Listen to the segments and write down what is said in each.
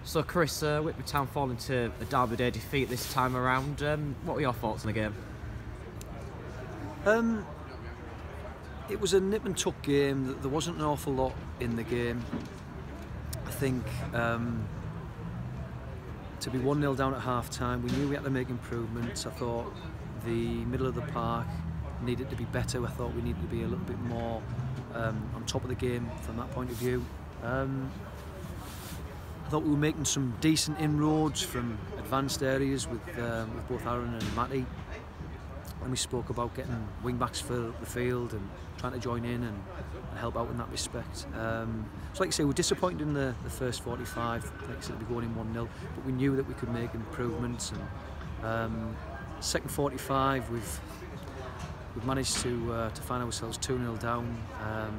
So Chris, Whitby Town falling to a Derby Day defeat this time around. What were your thoughts on the game? It was a nip and tuck game. There wasn't an awful lot in the game. I think to be 1-0 down at half time, we knew we had to make improvements. I thought the middle of the park needed to be better. I thought we needed to be a little bit more on top of the game from that point of view. I thought we were making some decent inroads from advanced areas with both Aaron and Matty. And we spoke about getting wing-backs further up the field and trying to join in and help out in that respect. So like I say, we're disappointed in the first 45, like I said, we're going in 1-0, but we knew that we could make improvements. And second 45, we've managed to find ourselves 2-0 down. A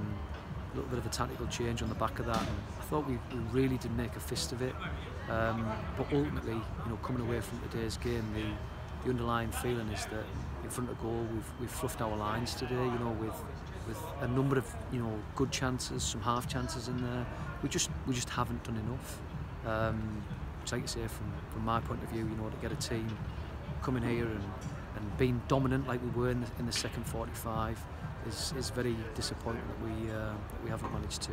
little bit of a tactical change on the back of that. And I thought we really did make a fist of it, but ultimately, coming away from today's game, the underlying feeling is that in front of goal we've fluffed our lines today. With a number of good chances, some half chances in there. We just haven't done enough. Which, like I say, from my point of view, to get a team coming here and being dominant like we were in the second 45 is very disappointing that we haven't managed to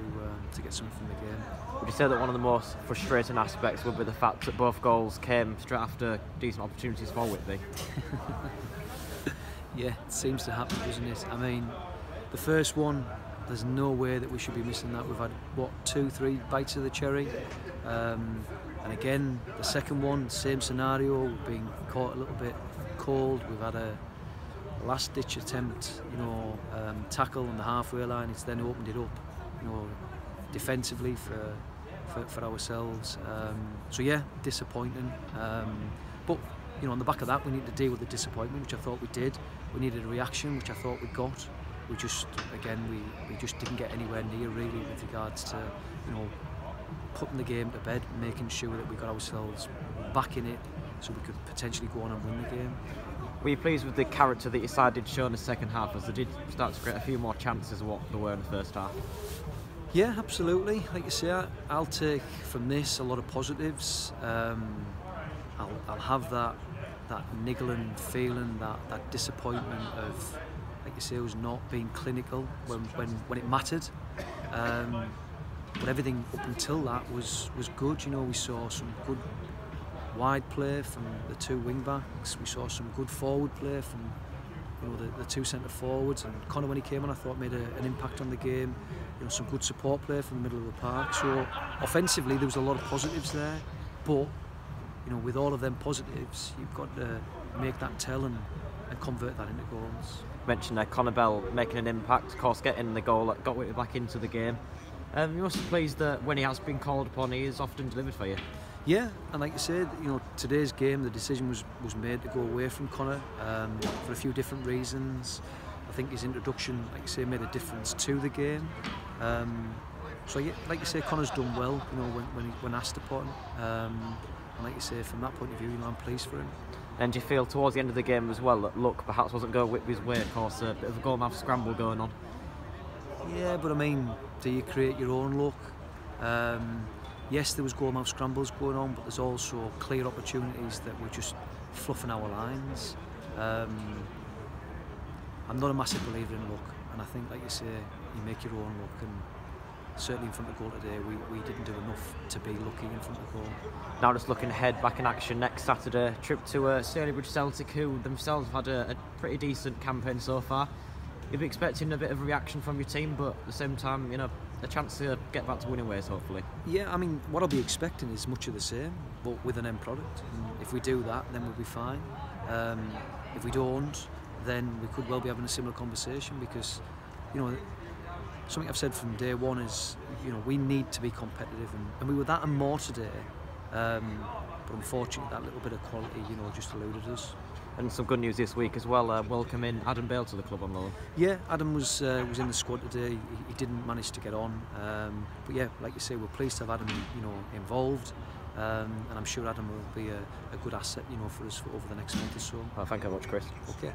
get something from the game. Would you say that one of the most frustrating aspects would be the fact that both goals came straight after decent opportunities for Whitby? Yeah, it seems to happen, doesn't it? I mean, the first one, there's no way that we should be missing that. We've had, 2-3 bites of the cherry. And again, the second one, same scenario, we've been caught a little bit cold. We've had a last-ditch attempt, tackle on the halfway line. It's then opened it up, defensively for ourselves. So yeah, disappointing. But on the back of that, we need to deal with the disappointment, which I thought we did. We needed a reaction, which I thought we got. We just didn't get anywhere near really with regards to putting the game to bed, making sure that we got ourselves back in it, so we could potentially go on and win the game. Were you pleased with the character that your side did show in the second half, as they did start to create a few more chances of what there were in the first half? Yeah, absolutely. Like you say, I'll take from this a lot of positives. I'll have that niggling feeling, that disappointment of, like you say, us not being clinical when it mattered. But everything up until that was good. We saw some good wide play from the two wing backs. We saw some good forward play from the two centre forwards, and Connor, when he came on, I thought made an impact on the game. Some good support play from the middle of the park. So offensively there was a lot of positives there, but with all of them positives, you've got to make that tell and convert that into goals. You mentioned Connor Bell making an impact, of course getting the goal that got Whitby back into the game. You must be pleased that when he has been called upon, he is often delivered for you. Yeah, and like you said, today's game, the decision was made to go away from Connor for a few different reasons. I think his introduction, like you say, made a difference to the game. So yeah, like you say, Connor's done well, when asked upon. And like you say, from that point of view, I'm pleased for him. And do you feel towards the end of the game as well that luck perhaps wasn't going Whitby's way? Of course, a bit of a goal-mouth scramble going on. Yeah, but I mean, do you create your own luck? Yes, there was goal-mouth scrambles going on, but there's also clear opportunities that were just fluffing our lines. I'm not a massive believer in luck, and I think, like you say, you make your own luck, and certainly in front of goal today, we didn't do enough to be lucky in front of goal. Now just looking ahead, back in action next Saturday, trip to Stalybridge Celtic, who themselves have had a pretty decent campaign so far. You'll be expecting a bit of a reaction from your team, but at the same time, a chance to get back to winning ways, hopefully. Yeah, I mean, what I'll be expecting is much of the same, but with an end product. And if we do that, then we'll be fine. If we don't, then we could well be having a similar conversation, because, something I've said from day one is, we need to be competitive, and we were that and more today. But unfortunately, that little bit of quality, just eluded us. And some good news this week as well, welcoming Adam Bale to the club on loan. Yeah, Adam was in the squad today. He didn't manage to get on, but yeah, like you say, we're pleased to have Adam, involved, and I'm sure Adam will be a good asset, for us over the next month or so. Well, thank you very much, Chris. Okay.